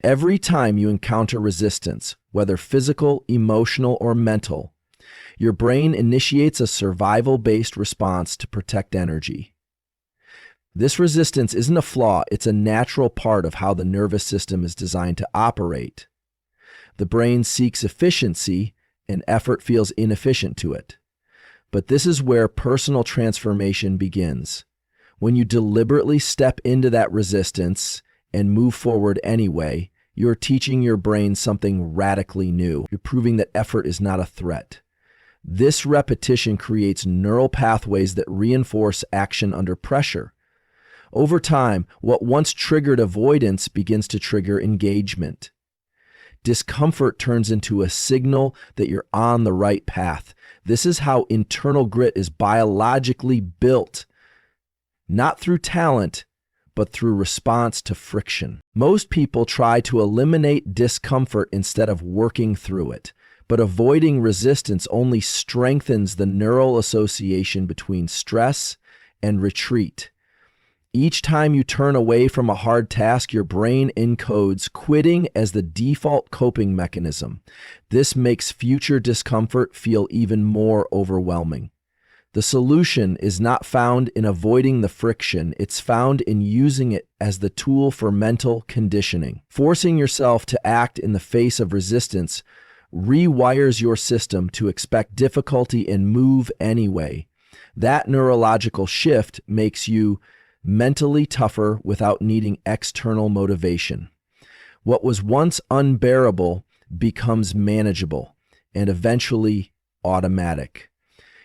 Every time you encounter resistance, whether physical, emotional, or mental, your brain initiates a survival-based response to protect energy. This resistance isn't a flaw, it's a natural part of how the nervous system is designed to operate. The brain seeks efficiency, and effort feels inefficient to it. But this is where personal transformation begins. When you deliberately step into that resistance and move forward anyway, you're teaching your brain something radically new. You're proving that effort is not a threat. This repetition creates neural pathways that reinforce action under pressure. Over time, what once triggered avoidance begins to trigger engagement. Discomfort turns into a signal that you're on the right path. This is how internal grit is biologically built, not through talent, but through response to friction. Most people try to eliminate discomfort instead of working through it, but avoiding resistance only strengthens the neural association between stress and retreat. Each time you turn away from a hard task, your brain encodes quitting as the default coping mechanism. This makes future discomfort feel even more overwhelming. The solution is not found in avoiding the friction, it's found in using it as the tool for mental conditioning. Forcing yourself to act in the face of resistance rewires your system to expect difficulty and move anyway. That neurological shift makes you mentally tougher without needing external motivation. What was once unbearable becomes manageable and eventually automatic.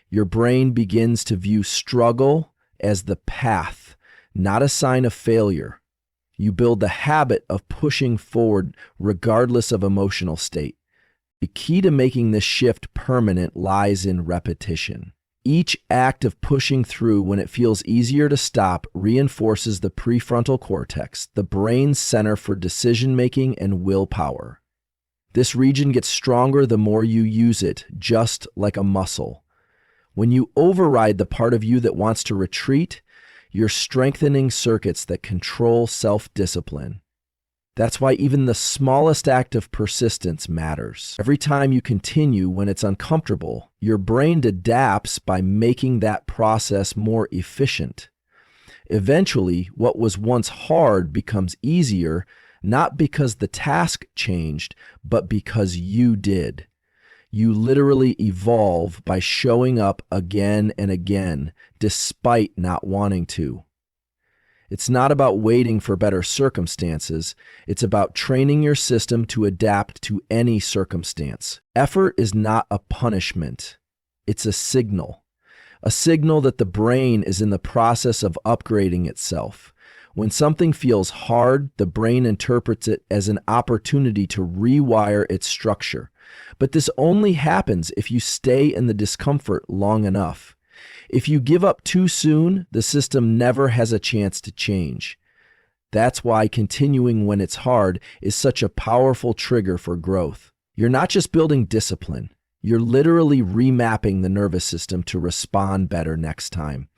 Your brain begins to view struggle as the path, not a sign of failure. You build the habit of pushing forward regardless of emotional state. The key to making this shift permanent lies in repetition. Each act of pushing through when it feels easier to stop reinforces the prefrontal cortex, the brain's center for decision-making and willpower. This region gets stronger the more you use it, just like a muscle. When you override the part of you that wants to retreat, you're strengthening circuits that control self-discipline. That's why even the smallest act of persistence matters. Every time you continue when it's uncomfortable, your brain adapts by making that process more efficient. Eventually, what was once hard becomes easier, not because the task changed, but because you did. You literally evolve by showing up again and again, despite not wanting to. It's not about waiting for better circumstances. It's about training your system to adapt to any circumstance. Effort is not a punishment. It's a signal that the brain is in the process of upgrading itself. When something feels hard, the brain interprets it as an opportunity to rewire its structure. But this only happens if you stay in the discomfort long enough. If you give up too soon, the system never has a chance to change. That's why continuing when it's hard is such a powerful trigger for growth. You're not just building discipline, you're literally remapping the nervous system to respond better next time.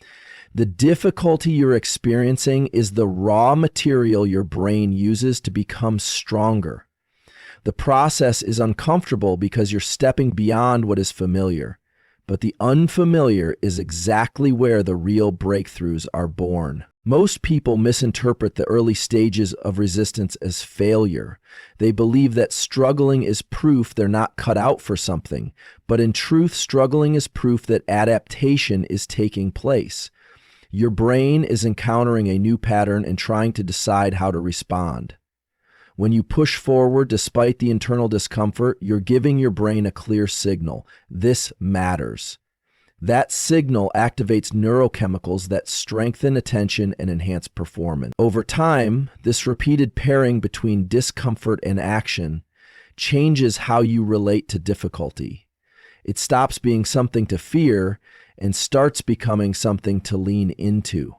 The difficulty you're experiencing is the raw material your brain uses to become stronger. The process is uncomfortable because you're stepping beyond what is familiar. But the unfamiliar is exactly where the real breakthroughs are born. Most people misinterpret the early stages of resistance as failure. They believe that struggling is proof they're not cut out for something. But in truth, struggling is proof that adaptation is taking place. Your brain is encountering a new pattern and trying to decide how to respond. When you push forward despite the internal discomfort, you're giving your brain a clear signal. This matters. That signal activates neurochemicals that strengthen attention and enhance performance. Over time, this repeated pairing between discomfort and action changes how you relate to difficulty. It stops being something to fear and starts becoming something to lean into.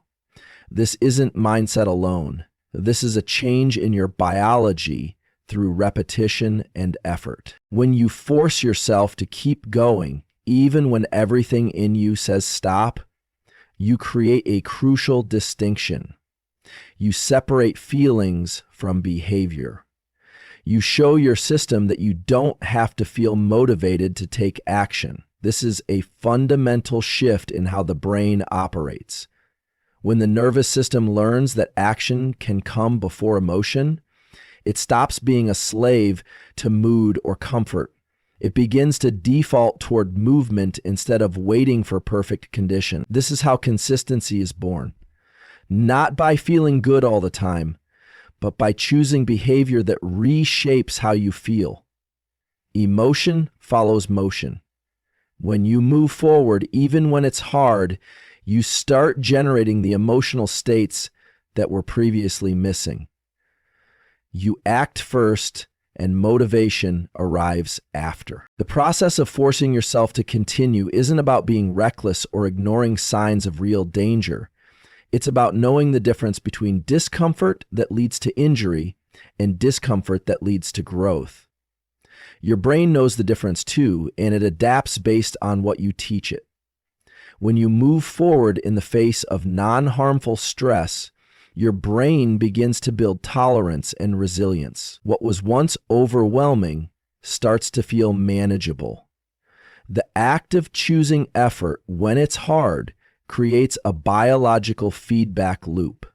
This isn't mindset alone. This is a change in your biology through repetition and effort. When you force yourself to keep going, even when everything in you says stop, you create a crucial distinction. You separate feelings from behavior. You show your system that you don't have to feel motivated to take action. This is a fundamental shift in how the brain operates. When the nervous system learns that action can come before emotion, it stops being a slave to mood or comfort. It begins to default toward movement instead of waiting for perfect condition. This is how consistency is born. Not by feeling good all the time, but by choosing behavior that reshapes how you feel. Emotion follows motion. When you move forward, even when it's hard, you start generating the emotional states that were previously missing. You act first, and motivation arrives after. The process of forcing yourself to continue isn't about being reckless or ignoring signs of real danger. It's about knowing the difference between discomfort that leads to injury and discomfort that leads to growth. Your brain knows the difference too, and it adapts based on what you teach it. When you move forward in the face of non-harmful stress, your brain begins to build tolerance and resilience. What was once overwhelming starts to feel manageable. The act of choosing effort when it's hard creates a biological feedback loop.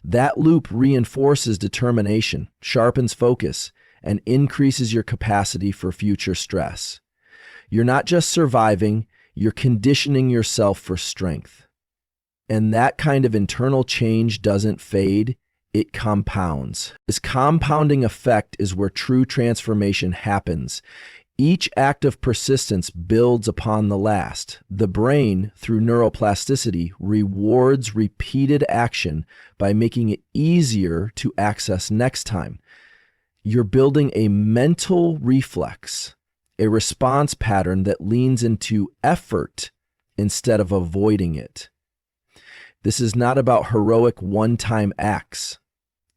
That loop reinforces determination, sharpens focus, and increases your capacity for future stress. You're not just surviving, you're conditioning yourself for strength. And that kind of internal change doesn't fade, it compounds. This compounding effect is where true transformation happens. Each act of persistence builds upon the last. The brain, through neuroplasticity, rewards repeated action by making it easier to access next time. You're building a mental reflex, a response pattern that leans into effort instead of avoiding it. This is not about heroic one-time acts.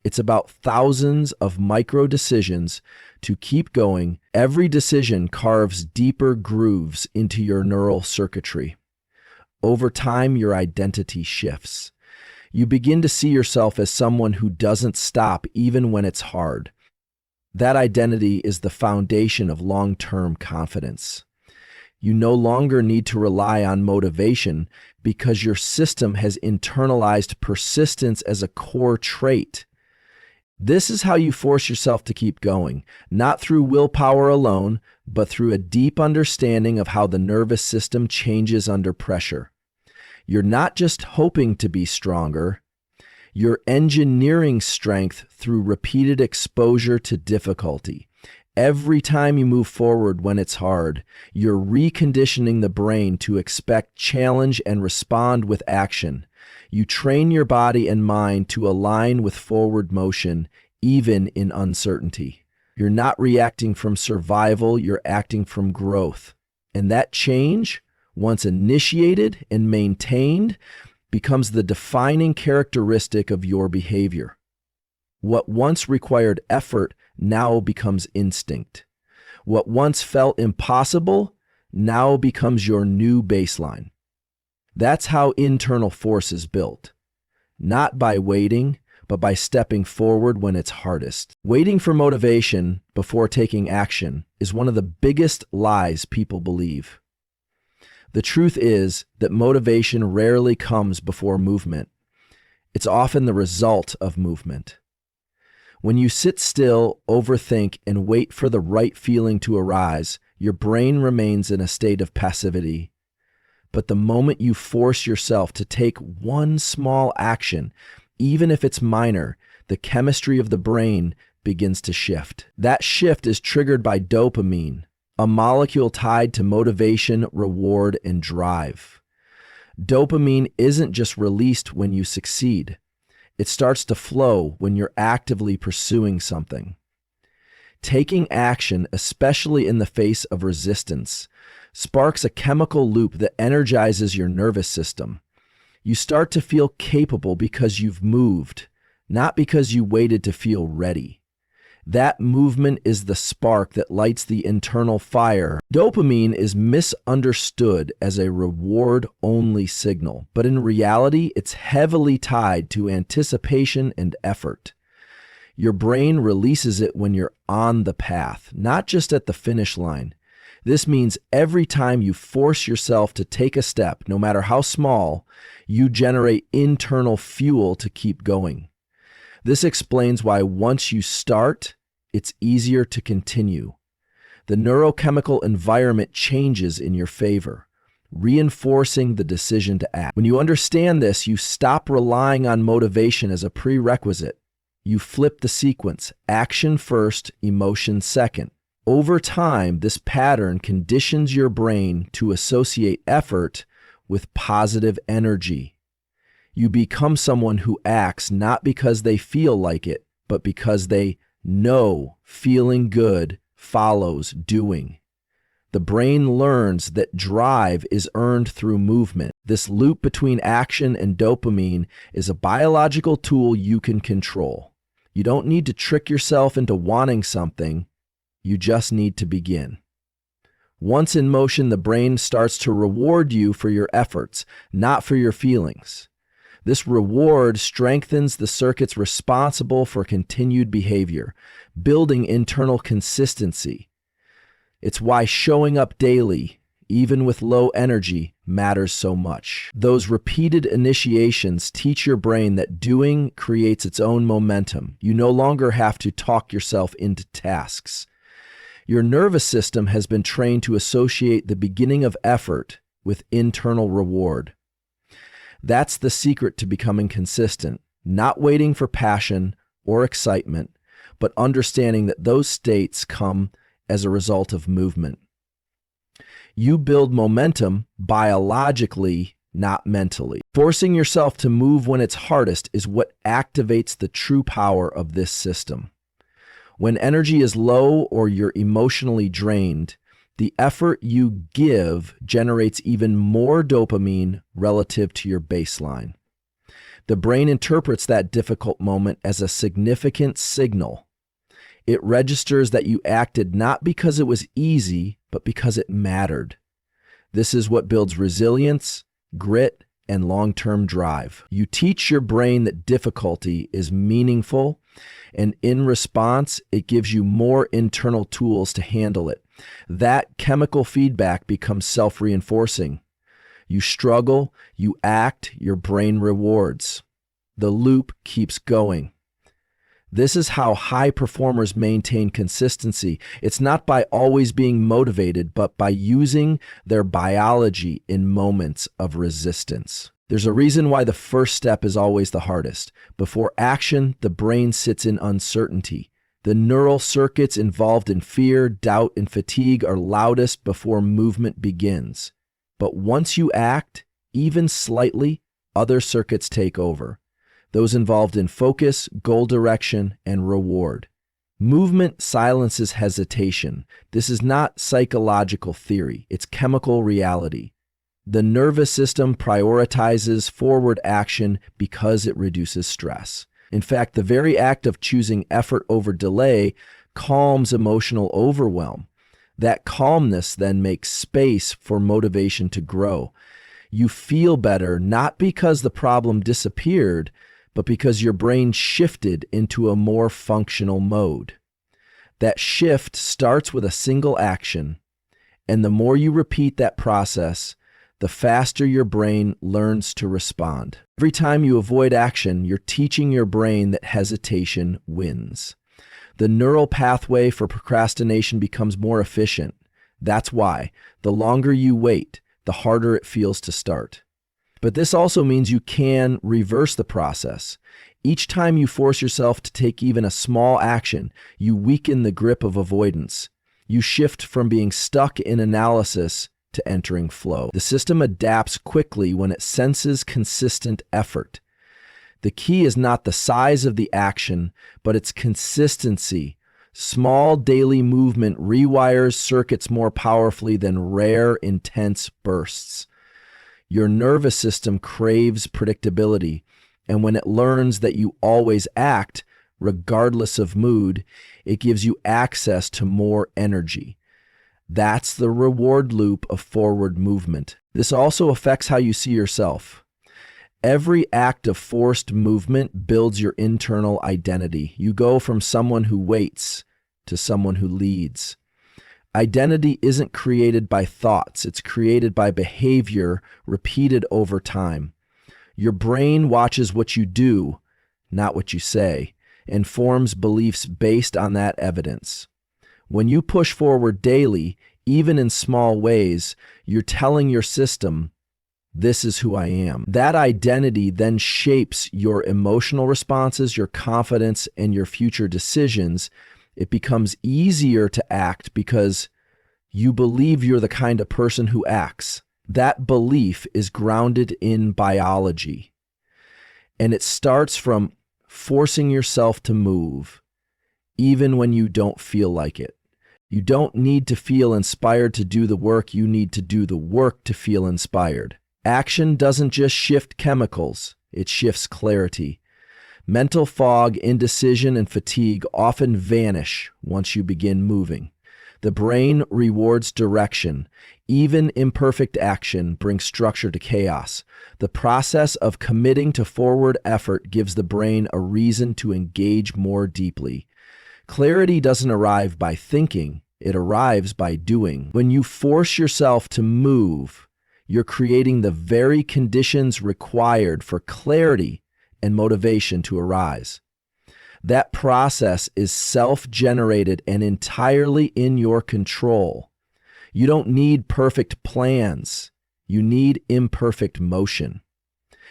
It's about thousands of micro decisions to keep going. Every decision carves deeper grooves into your neural circuitry. Over time, your identity shifts. You begin to see yourself as someone who doesn't stop even when it's hard. That identity is the foundation of long-term confidence. You no longer need to rely on motivation because your system has internalized persistence as a core trait. This is how you force yourself to keep going, not through willpower alone, but through a deep understanding of how the nervous system changes under pressure. You're not just hoping to be stronger, you're engineering strength through repeated exposure to difficulty. Every time you move forward when it's hard, you're reconditioning the brain to expect challenge and respond with action. You train your body and mind to align with forward motion, even in uncertainty. You're not reacting from survival, you're acting from growth. And that change, once initiated and maintained, becomes the defining characteristic of your behavior. What once required effort now becomes instinct. What once felt impossible now becomes your new baseline. That's how internal force is built. Not by waiting, but by stepping forward when it's hardest. Waiting for motivation before taking action is one of the biggest lies people believe. The truth is that motivation rarely comes before movement. It's often the result of movement. When you sit still, overthink, and wait for the right feeling to arise, your brain remains in a state of passivity. But the moment you force yourself to take one small action, even if it's minor, the chemistry of the brain begins to shift. That shift is triggered by dopamine, a molecule tied to motivation, reward, and drive. Dopamine isn't just released when you succeed. It starts to flow when you're actively pursuing something. Taking action, especially in the face of resistance, sparks a chemical loop that energizes your nervous system. You start to feel capable because you've moved, not because you waited to feel ready. That movement is the spark that lights the internal fire. Dopamine is misunderstood as a reward-only signal, but in reality, it's heavily tied to anticipation and effort. Your brain releases it when you're on the path, not just at the finish line. This means every time you force yourself to take a step, no matter how small, you generate internal fuel to keep going. This explains why once you start, it's easier to continue. The neurochemical environment changes in your favor, reinforcing the decision to act. When you understand this, you stop relying on motivation as a prerequisite. You flip the sequence: action first, emotion second. Over time, this pattern conditions your brain to associate effort with positive energy. You become someone who acts not because they feel like it, but because they know feeling good follows doing. The brain learns that drive is earned through movement. This loop between action and dopamine is a biological tool you can control. You don't need to trick yourself into wanting something. You just need to begin. Once in motion, the brain starts to reward you for your efforts, not for your feelings. This reward strengthens the circuits responsible for continued behavior, building internal consistency. It's why showing up daily, even with low energy, matters so much. Those repeated initiations teach your brain that doing creates its own momentum. You no longer have to talk yourself into tasks. Your nervous system has been trained to associate the beginning of effort with internal reward. That's the secret to becoming consistent, not waiting for passion or excitement, but understanding that those states come as a result of movement. You build momentum biologically, not mentally. Forcing yourself to move when it's hardest is what activates the true power of this system. When energy is low or you're emotionally drained, the effort you give generates even more dopamine relative to your baseline. The brain interprets that difficult moment as a significant signal. It registers that you acted not because it was easy, but because it mattered. This is what builds resilience, grit, and long-term drive. You teach your brain that difficulty is meaningful, and in response, it gives you more internal tools to handle it. That chemical feedback becomes self-reinforcing. You struggle, you act, your brain rewards. The loop keeps going. This is how high performers maintain consistency. It's not by always being motivated, but by using their biology in moments of resistance. There's a reason why the first step is always the hardest. Before action, the brain sits in uncertainty. The neural circuits involved in fear, doubt, and fatigue are loudest before movement begins. But once you act, even slightly, other circuits take over. Those involved in focus, goal direction, and reward. Movement silences hesitation. This is not psychological theory, it's chemical reality. The nervous system prioritizes forward action because it reduces stress. In fact, the very act of choosing effort over delay calms emotional overwhelm. That calmness then makes space for motivation to grow. You feel better not because the problem disappeared, but because your brain shifted into a more functional mode. That shift starts with a single action, and the more you repeat that process, the faster your brain learns to respond. Every time you avoid action, you're teaching your brain that hesitation wins. The neural pathway for procrastination becomes more efficient. That's why, the longer you wait, the harder it feels to start. But this also means you can reverse the process. Each time you force yourself to take even a small action, you weaken the grip of avoidance. You shift from being stuck in analysis to entering flow. The system adapts quickly when it senses consistent effort. The key is not the size of the action, but its consistency. Small daily movement rewires circuits more powerfully than rare, intense bursts. Your nervous system craves predictability, and when it learns that you always act, regardless of mood, it gives you access to more energy. That's the reward loop of forward movement. This also affects how you see yourself. Every act of forced movement builds your internal identity. You go from someone who waits to someone who leads. Identity isn't created by thoughts, it's created by behavior repeated over time. Your brain watches what you do, not what you say, and forms beliefs based on that evidence. When you push forward daily, even in small ways, you're telling your system, "This is who I am." That identity then shapes your emotional responses, your confidence, and your future decisions. It becomes easier to act because you believe you're the kind of person who acts. That belief is grounded in biology. And it starts from forcing yourself to move, even when you don't feel like it. You don't need to feel inspired to do the work. You need to do the work to feel inspired. Action doesn't just shift chemicals, it shifts clarity. Mental fog, indecision, and fatigue often vanish once you begin moving. The brain rewards direction. Even imperfect action brings structure to chaos. The process of committing to forward effort gives the brain a reason to engage more deeply. Clarity doesn't arrive by thinking, it arrives by doing. When you force yourself to move, you're creating the very conditions required for clarity and motivation to arise. That process is self-generated and entirely in your control. You don't need perfect plans. You need imperfect motion.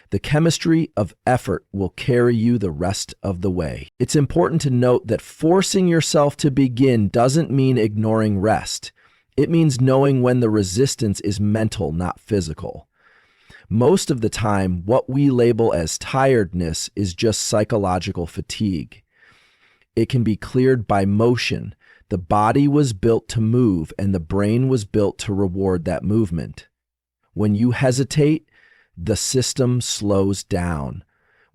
The chemistry of effort will carry you the rest of the way. It's important to note that forcing yourself to begin doesn't mean ignoring rest. It means knowing when the resistance is mental, not physical. Most of the time, what we label as tiredness is just psychological fatigue. It can be cleared by motion. The body was built to move, and the brain was built to reward that movement. When you hesitate, the system slows down.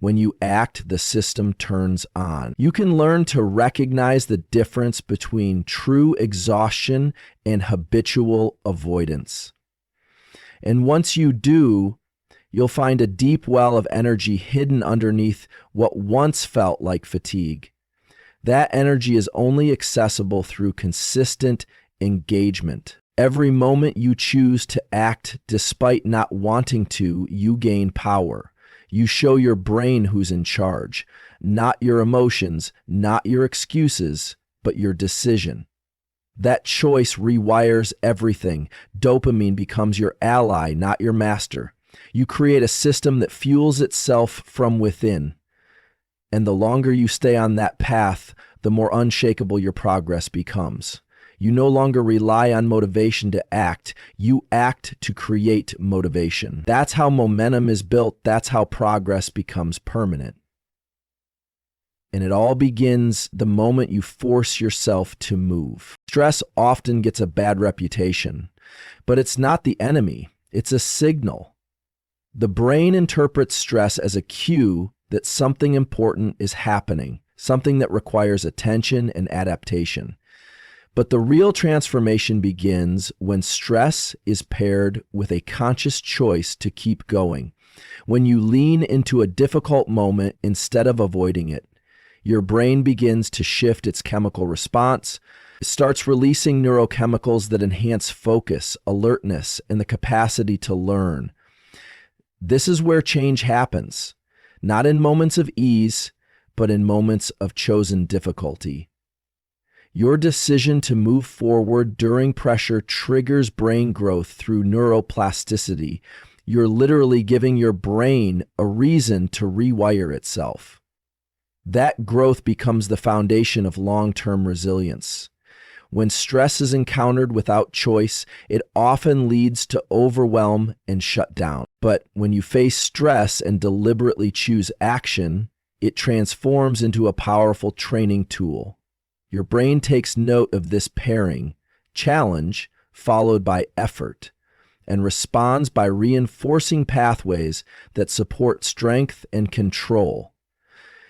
When you act, the system turns on. You can learn to recognize the difference between true exhaustion and habitual avoidance. And once you do, you'll find a deep well of energy hidden underneath what once felt like fatigue. That energy is only accessible through consistent engagement. Every moment you choose to act despite not wanting to, you gain power. You show your brain who's in charge, not your emotions, not your excuses, but your decision. That choice rewires everything. Dopamine becomes your ally, not your master. You create a system that fuels itself from within. And the longer you stay on that path, the more unshakable your progress becomes. You no longer rely on motivation to act. You act to create motivation. That's how momentum is built. That's how progress becomes permanent. And it all begins the moment you force yourself to move. Stress often gets a bad reputation, but it's not the enemy. It's a signal. The brain interprets stress as a cue that something important is happening, something that requires attention and adaptation. But the real transformation begins when stress is paired with a conscious choice to keep going. When you lean into a difficult moment instead of avoiding it, your brain begins to shift its chemical response. It starts releasing neurochemicals that enhance focus, alertness, and the capacity to learn. This is where change happens, not in moments of ease, but in moments of chosen difficulty. Your decision to move forward during pressure triggers brain growth through neuroplasticity. You're literally giving your brain a reason to rewire itself. That growth becomes the foundation of long-term resilience. When stress is encountered without choice, it often leads to overwhelm and shutdown. But when you face stress and deliberately choose action, it transforms into a powerful training tool. Your brain takes note of this pairing, challenge followed by effort, and responds by reinforcing pathways that support strength and control.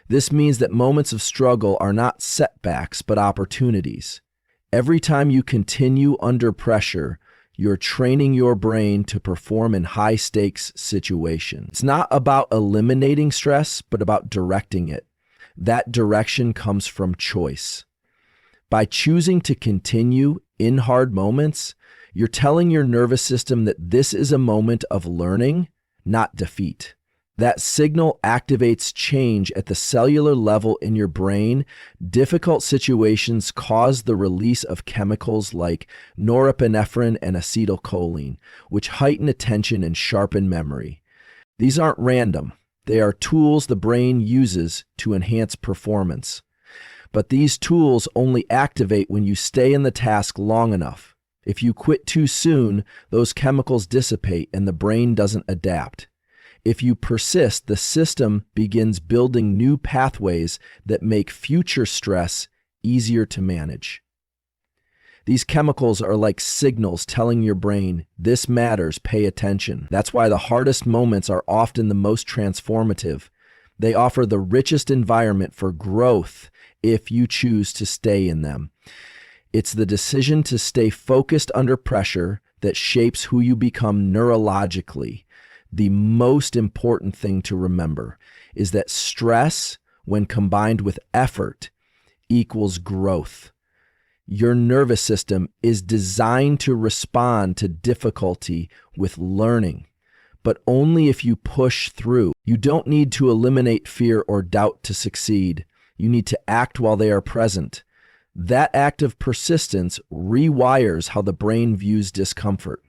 This means that moments of struggle are not setbacks, but opportunities. Every time you continue under pressure, You're training your brain to perform in high-stakes situations. It's not about eliminating stress, but about directing it. That direction comes from choice. By choosing to continue in hard moments, you're telling your nervous system that this is a moment of learning, not defeat. That signal activates change at the cellular level in your brain. Difficult situations cause the release of chemicals like norepinephrine and acetylcholine, which heighten attention and sharpen memory. These aren't random. They are tools the brain uses to enhance performance. But these tools only activate when you stay in the task long enough. If you quit too soon, those chemicals dissipate and the brain doesn't adapt. If you persist, the system begins building new pathways that make future stress easier to manage. These chemicals are like signals telling your brain, this matters, pay attention. That's why the hardest moments are often the most transformative. They offer the richest environment for growth if you choose to stay in them. It's the decision to stay focused under pressure that shapes who you become neurologically. The most important thing to remember is that stress, when combined with effort, equals growth. Your nervous system is designed to respond to difficulty with learning, but only if you push through. You don't need to eliminate fear or doubt to succeed. You need to act while they are present. That act of persistence rewires how the brain views discomfort.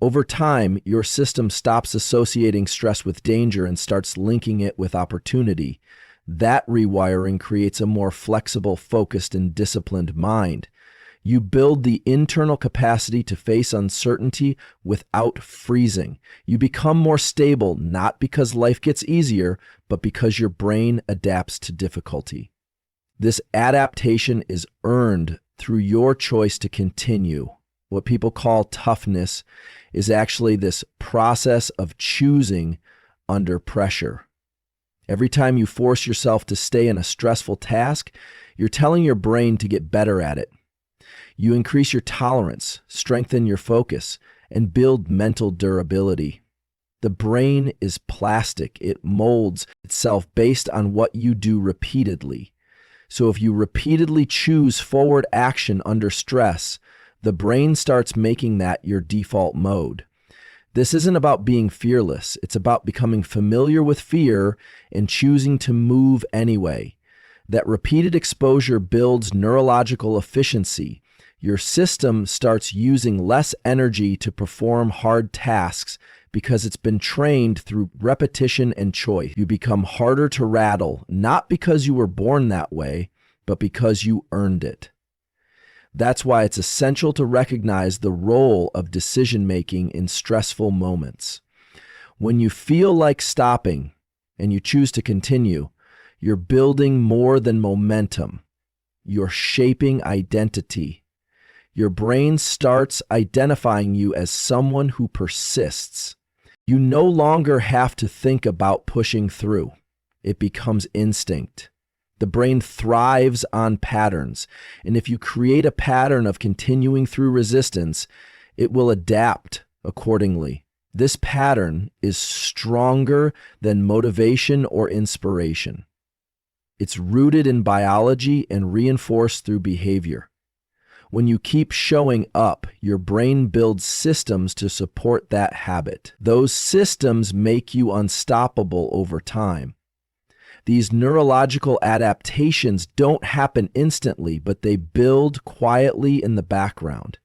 Over time, your system stops associating stress with danger and starts linking it with opportunity. That rewiring creates a more flexible, focused, and disciplined mind. You build the internal capacity to face uncertainty without freezing. You become more stable, not because life gets easier, but because your brain adapts to difficulty. This adaptation is earned through your choice to continue. What people call toughness is actually this process of choosing under pressure. Every time you force yourself to stay in a stressful task, you're telling your brain to get better at it. You increase your tolerance, strengthen your focus, and build mental durability. The brain is plastic. It molds itself based on what you do repeatedly. So if you repeatedly choose forward action under stress, the brain starts making that your default mode. This isn't about being fearless. It's about becoming familiar with fear and choosing to move anyway. That repeated exposure builds neurological efficiency. Your system starts using less energy to perform hard tasks because it's been trained through repetition and choice. You become harder to rattle, not because you were born that way, but because you earned it. That's why it's essential to recognize the role of decision-making in stressful moments. When you feel like stopping and you choose to continue, you're building more than momentum. You're shaping identity. Your brain starts identifying you as someone who persists. You no longer have to think about pushing through. It becomes instinct. The brain thrives on patterns, and if you create a pattern of continuing through resistance, it will adapt accordingly. This pattern is stronger than motivation or inspiration. It's rooted in biology and reinforced through behavior. When you keep showing up, your brain builds systems to support that habit. Those systems make you unstoppable over time. These neurological adaptations don't happen instantly, but they build quietly in the background.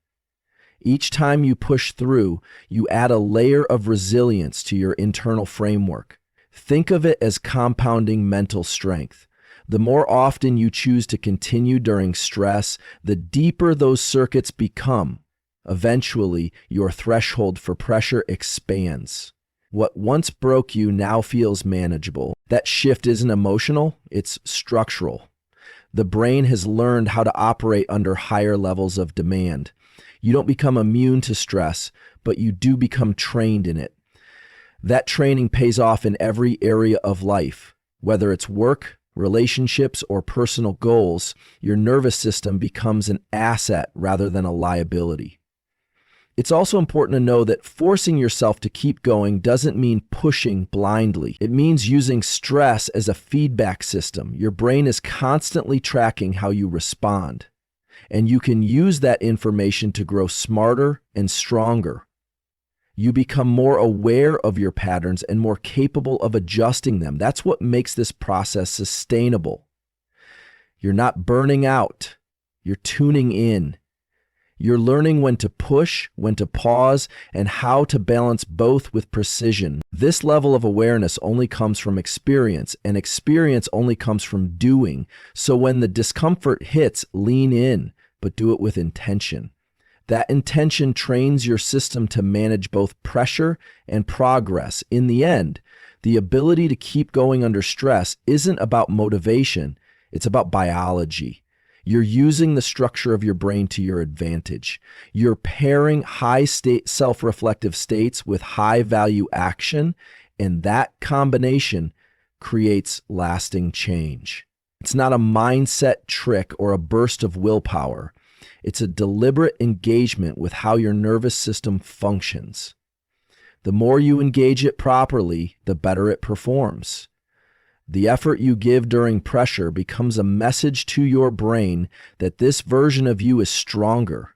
Each time you push through, you add a layer of resilience to your internal framework. Think of it as compounding mental strength. The more often you choose to continue during stress, the deeper those circuits become. Eventually, your threshold for pressure expands. What once broke you now feels manageable. That shift isn't emotional, it's structural. The brain has learned how to operate under higher levels of demand. You don't become immune to stress, but you do become trained in it. That training pays off in every area of life. Whether it's work, relationships, or personal goals, your nervous system becomes an asset rather than a liability. It's also important to know that forcing yourself to keep going doesn't mean pushing blindly. It means using stress as a feedback system. Your brain is constantly tracking how you respond, and you can use that information to grow smarter and stronger. You become more aware of your patterns and more capable of adjusting them. That's what makes this process sustainable. You're not burning out. You're tuning in. You're learning when to push, when to pause, and how to balance both with precision. This level of awareness only comes from experience, and experience only comes from doing. So when the discomfort hits, lean in, but do it with intention. That intention trains your system to manage both pressure and progress. In the end, the ability to keep going under stress isn't about motivation, it's about biology. You're using the structure of your brain to your advantage. You're pairing high-state self-reflective states with high-value action, and that combination creates lasting change. It's not a mindset trick or a burst of willpower. It's a deliberate engagement with how your nervous system functions. The more you engage it properly, the better it performs. The effort you give during pressure becomes a message to your brain that this version of you is stronger.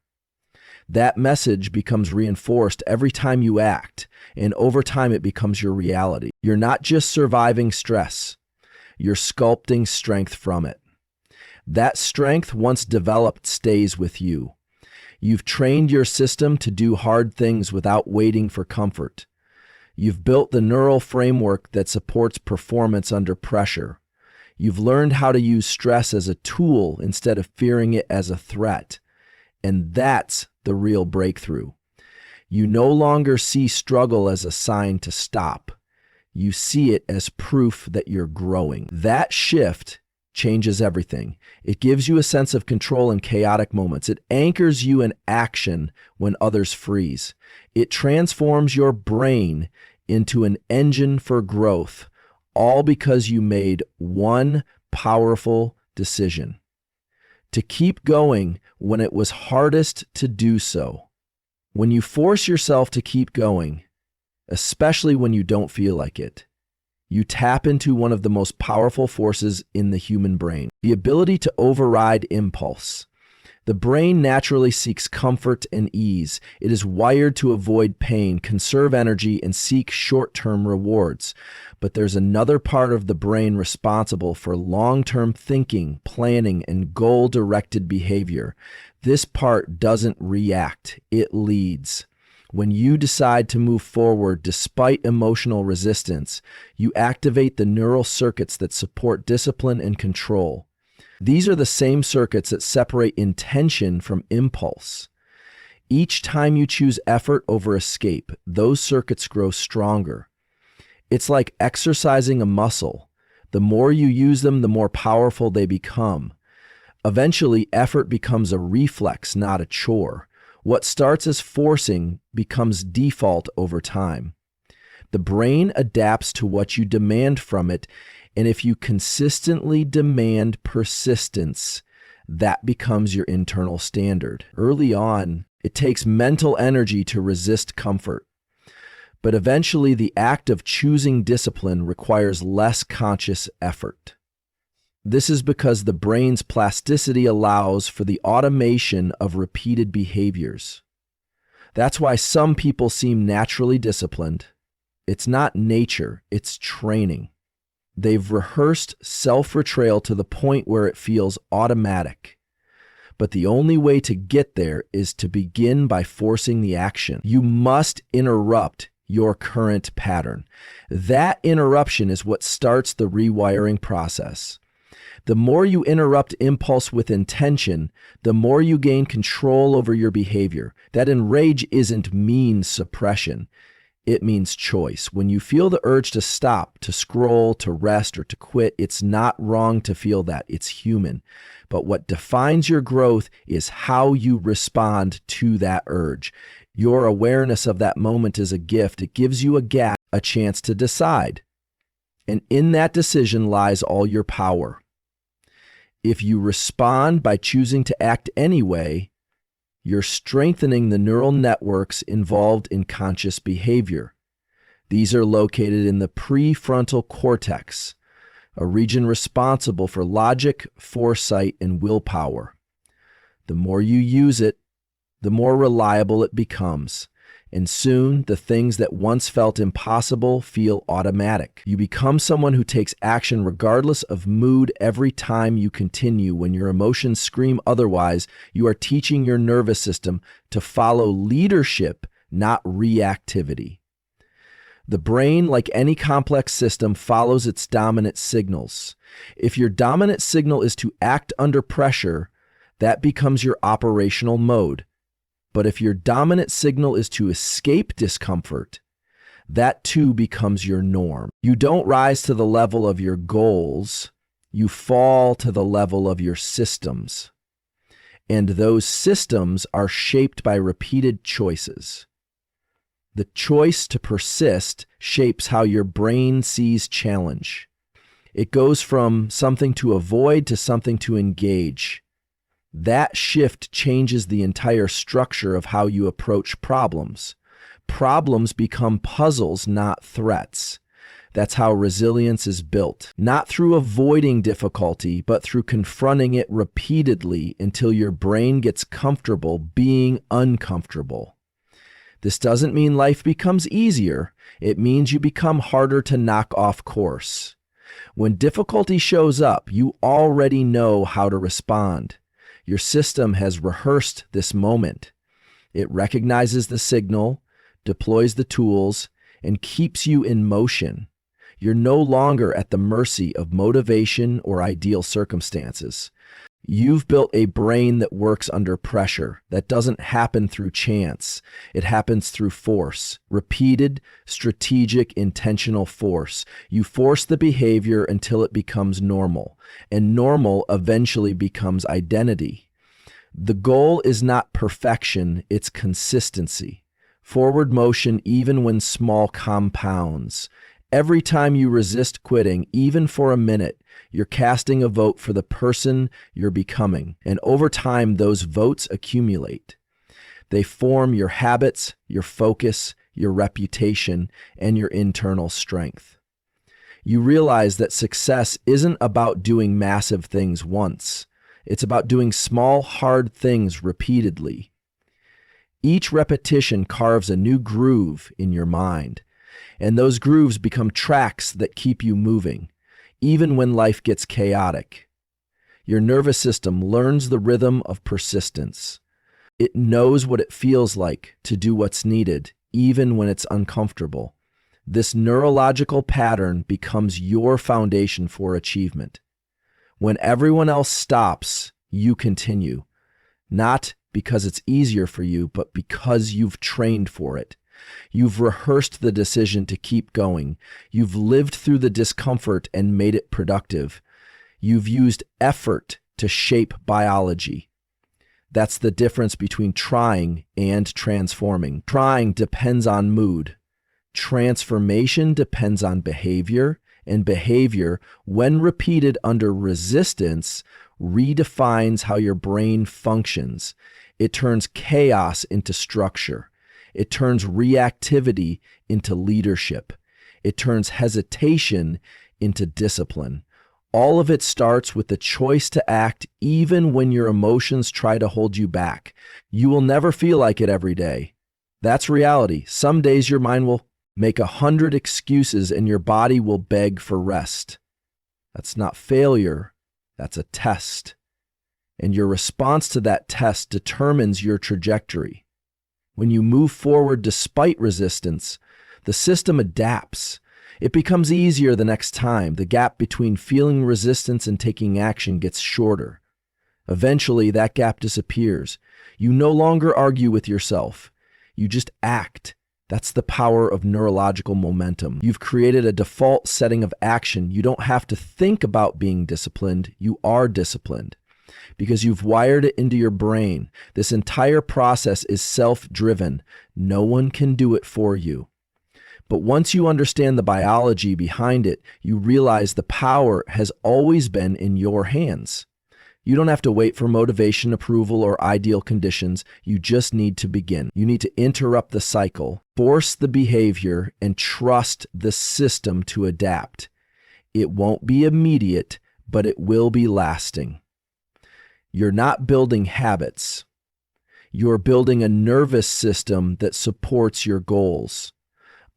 That message becomes reinforced every time you act, and over time it becomes your reality. You're not just surviving stress, you're sculpting strength from it. That strength, once developed, stays with you. You've trained your system to do hard things without waiting for comfort. You've built the neural framework that supports performance under pressure. You've learned how to use stress as a tool instead of fearing it as a threat. And that's the real breakthrough. You no longer see struggle as a sign to stop. You see it as proof that you're growing. That shift changes everything. It gives you a sense of control in chaotic moments. It anchors you in action when others freeze. It transforms your brain into an engine for growth, all because you made one powerful decision: to keep going when it was hardest to do so. When you force yourself to keep going, especially when you don't feel like it, you tap into one of the most powerful forces in the human brain, the ability to override impulse. The brain naturally seeks comfort and ease. It is wired to avoid pain, conserve energy, and seek short-term rewards. But there's another part of the brain responsible for long-term thinking, planning, and goal-directed behavior. This part doesn't react, it leads. When you decide to move forward despite emotional resistance, you activate the neural circuits that support discipline and control. These are the same circuits that separate intention from impulse. Each time you choose effort over escape, those circuits grow stronger. It's like exercising a muscle. The more you use them, the more powerful they become. Eventually, effort becomes a reflex, not a chore. What starts as forcing becomes default over time. The brain adapts to what you demand from it, and if you consistently demand persistence, that becomes your internal standard. Early on, it takes mental energy to resist comfort, but eventually the act of choosing discipline requires less conscious effort. This is because the brain's plasticity allows for the automation of repeated behaviors. That's why some people seem naturally disciplined. It's not nature, it's training. They've rehearsed self-betrayal to the point where it feels automatic. But the only way to get there is to begin by forcing the action. You must interrupt your current pattern. That interruption is what starts the rewiring process. The more you interrupt impulse with intention, the more you gain control over your behavior. That enrage isn't mean suppression. It means choice. When you feel the urge to stop, to scroll, to rest, or to quit, it's not wrong to feel that. It's human. But what defines your growth is how you respond to that urge. Your awareness of that moment is a gift. It gives you a gap, a chance to decide. And in that decision lies all your power. If you respond by choosing to act anyway, You're strengthening the neural networks involved in conscious behavior. These are located in the prefrontal cortex, a region responsible for logic, foresight, and willpower. The more you use it, the more reliable it becomes, and soon the things that once felt impossible feel automatic. You become someone who takes action regardless of mood every time you continue. When your emotions scream otherwise, you are teaching your nervous system to follow leadership, not reactivity. The brain, like any complex system, follows its dominant signals. If your dominant signal is to act under pressure, that becomes your operational mode. But if your dominant signal is to escape discomfort, that too becomes your norm. You don't rise to the level of your goals, you fall to the level of your systems. And those systems are shaped by repeated choices. The choice to persist shapes how your brain sees challenge. It goes from something to avoid to something to engage. That shift changes the entire structure of how you approach problems. Problems become puzzles, not threats. That's how resilience is built. Not through avoiding difficulty, but through confronting it repeatedly until your brain gets comfortable being uncomfortable. This doesn't mean life becomes easier. It means you become harder to knock off course. When difficulty shows up, you already know how to respond. Your system has rehearsed this moment. It recognizes the signal, deploys the tools, and keeps you in motion. You're no longer at the mercy of motivation or ideal circumstances. You've built a brain that works under pressure. That doesn't happen through chance. It happens through force, repeated, strategic, intentional force. You force the behavior until it becomes normal, and normal eventually becomes identity. The goal is not perfection, it's consistency. Forward motion even when small compounds. Every time you resist quitting, even for a minute, you're casting a vote for the person you're becoming, and over time, those votes accumulate. They form your habits, your focus, your reputation, and your internal strength. You realize that success isn't about doing massive things once. It's about doing small, hard things repeatedly. Each repetition carves a new groove in your mind, and those grooves become tracks that keep you moving, even when life gets chaotic. Your nervous system learns the rhythm of persistence. It knows what it feels like to do what's needed, even when it's uncomfortable. This neurological pattern becomes your foundation for achievement. When everyone else stops, you continue, not because it's easier for you, but because you've trained for it. You've rehearsed the decision to keep going. You've lived through the discomfort and made it productive. You've used effort to shape biology. That's the difference between trying and transforming. Trying depends on mood. Transformation depends on behavior, and behavior, when repeated under resistance, redefines how your brain functions. It turns chaos into structure. It turns reactivity into leadership. It turns hesitation into discipline. All of it starts with the choice to act even when your emotions try to hold you back. You will never feel like it every day. That's reality. Some days your mind will make 100 excuses and your body will beg for rest. That's not failure. That's a test. And your response to that test determines your trajectory. When you move forward despite resistance, the system adapts. It becomes easier the next time. The gap between feeling resistance and taking action gets shorter. Eventually, that gap disappears. You no longer argue with yourself. You just act. That's the power of neurological momentum. You've created a default setting of action. You don't have to think about being disciplined. You are disciplined because you've wired it into your brain. This entire process is self-driven. No one can do it for you. But once you understand the biology behind it, you realize the power has always been in your hands. You don't have to wait for motivation, approval, or ideal conditions. You just need to begin. You need to interrupt the cycle, force the behavior, and trust the system to adapt. It won't be immediate, but it will be lasting. You're not building habits. You're building a nervous system that supports your goals.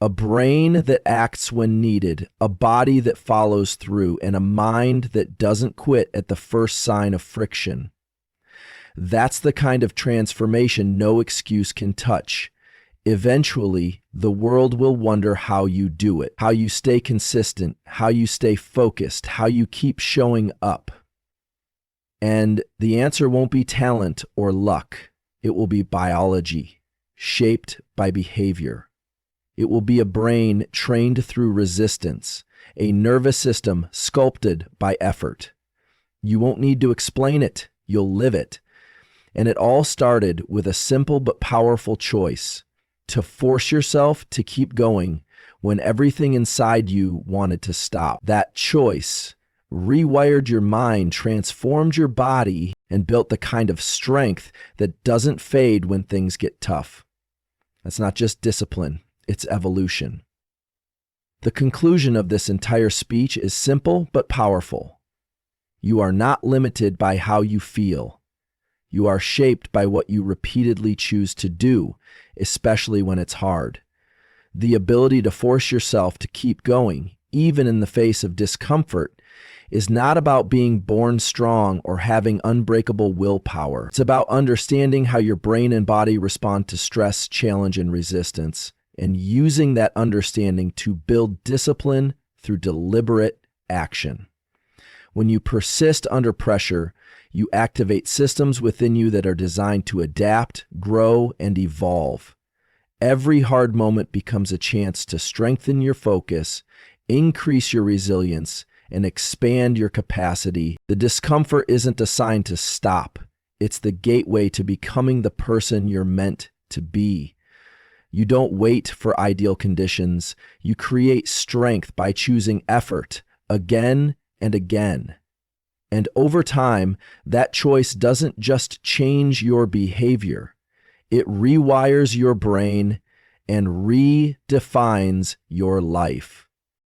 A brain that acts when needed, a body that follows through, and a mind that doesn't quit at the first sign of friction. That's the kind of transformation no excuse can touch. Eventually, the world will wonder how you do it, how you stay consistent, how you stay focused, how you keep showing up. And the answer won't be talent or luck. It will be biology, shaped by behavior. It will be a brain trained through resistance, a nervous system sculpted by effort. You won't need to explain it, you'll live it. And it all started with a simple but powerful choice: to force yourself to keep going when everything inside you wanted to stop. That choice rewired your mind, transformed your body, and built the kind of strength that doesn't fade when things get tough. That's not just discipline. It's evolution. The conclusion of this entire speech is simple but powerful. You are not limited by how you feel. You are shaped by what you repeatedly choose to do, especially when it's hard. The ability to force yourself to keep going, even in the face of discomfort, is not about being born strong or having unbreakable willpower. It's about understanding how your brain and body respond to stress, challenge, and resistance, and using that understanding to build discipline through deliberate action. When you persist under pressure, you activate systems within you that are designed to adapt, grow, and evolve. Every hard moment becomes a chance to strengthen your focus, increase your resilience, and expand your capacity. The discomfort isn't a sign to stop. It's the gateway to becoming the person you're meant to be. You don't wait for ideal conditions. You create strength by choosing effort again and again. And over time, that choice doesn't just change your behavior. It rewires your brain and redefines your life.